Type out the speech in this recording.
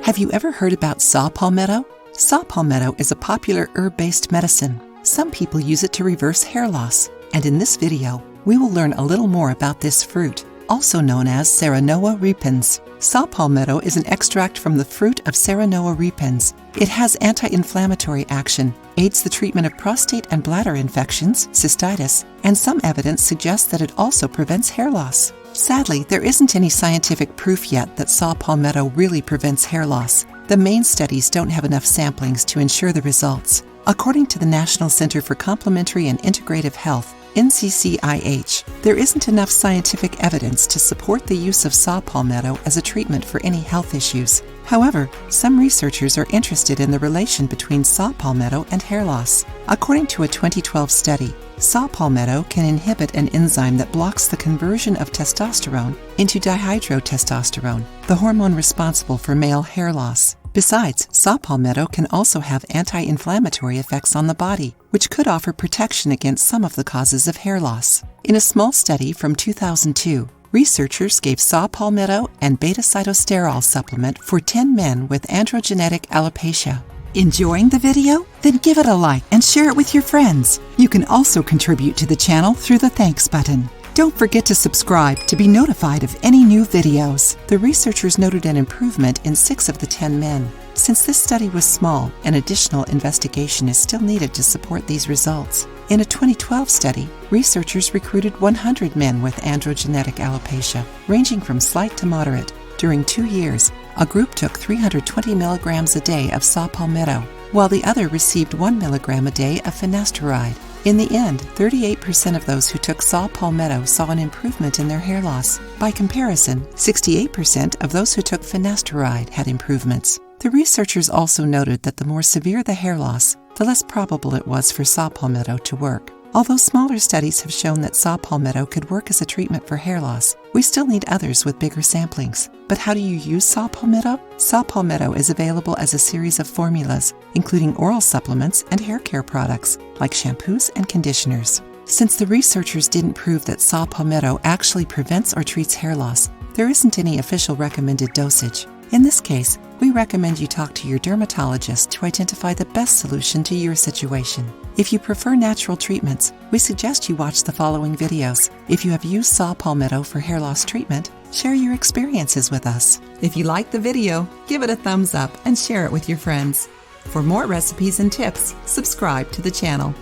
Have you ever heard about saw palmetto? Saw palmetto is a popular herb-based medicine. Some people use it to reverse hair loss, and in this video, we will learn a little more about this fruit, also known as Serenoa repens. Saw palmetto is an extract from the fruit of Serenoa repens. It has anti-inflammatory action, aids the treatment of prostate and bladder infections, cystitis, and some evidence suggests that it also prevents hair loss. Sadly, there isn't any scientific proof yet that saw palmetto really prevents hair loss. The main studies don't have enough samplings to ensure the results. According to the National Center for Complementary and Integrative Health, NCCIH, there isn't enough scientific evidence to support the use of saw palmetto as a treatment for any health issues. However, some researchers are interested in the relation between saw palmetto and hair loss. According to a 2012 study, saw palmetto can inhibit an enzyme that blocks the conversion of testosterone into dihydrotestosterone, the hormone responsible for male hair loss. Besides, saw palmetto can also have anti-inflammatory effects on the body, which could offer protection against some of the causes of hair loss. In a small study from 2002, researchers gave saw palmetto and beta-cytosterol supplement for 10 men with androgenetic alopecia. Enjoying the video? Then give it a like and share it with your friends. You can also contribute to the channel through the thanks button. Don't forget to subscribe to be notified of any new videos. The researchers noted an improvement in 6 of the 10 men. Since this study was small, an additional investigation is still needed to support these results. In a 2012 study, researchers recruited 100 men with androgenetic alopecia, ranging from slight to moderate. During 2 years, a group took 320 milligrams a day of saw palmetto, while the other received 1 milligram a day of finasteride. In the end, 38% of those who took saw palmetto saw an improvement in their hair loss. By comparison, 68% of those who took finasteride had improvements. The researchers also noted that the more severe the hair loss, the less probable it was for saw palmetto to work. Although smaller studies have shown that saw palmetto could work as a treatment for hair loss, we still need others with bigger samplings. But how do you use saw palmetto? Saw palmetto is available as a series of formulas, including oral supplements and hair care products, like shampoos and conditioners. Since the researchers didn't prove that saw palmetto actually prevents or treats hair loss, there isn't any official recommended dosage. In this case, we recommend you talk to your dermatologist to identify the best solution to your situation. If you prefer natural treatments, we suggest you watch the following videos. If you have used saw palmetto for hair loss treatment, share your experiences with us. If you like the video, give it a thumbs up and share it with your friends. For more recipes and tips, subscribe to the channel.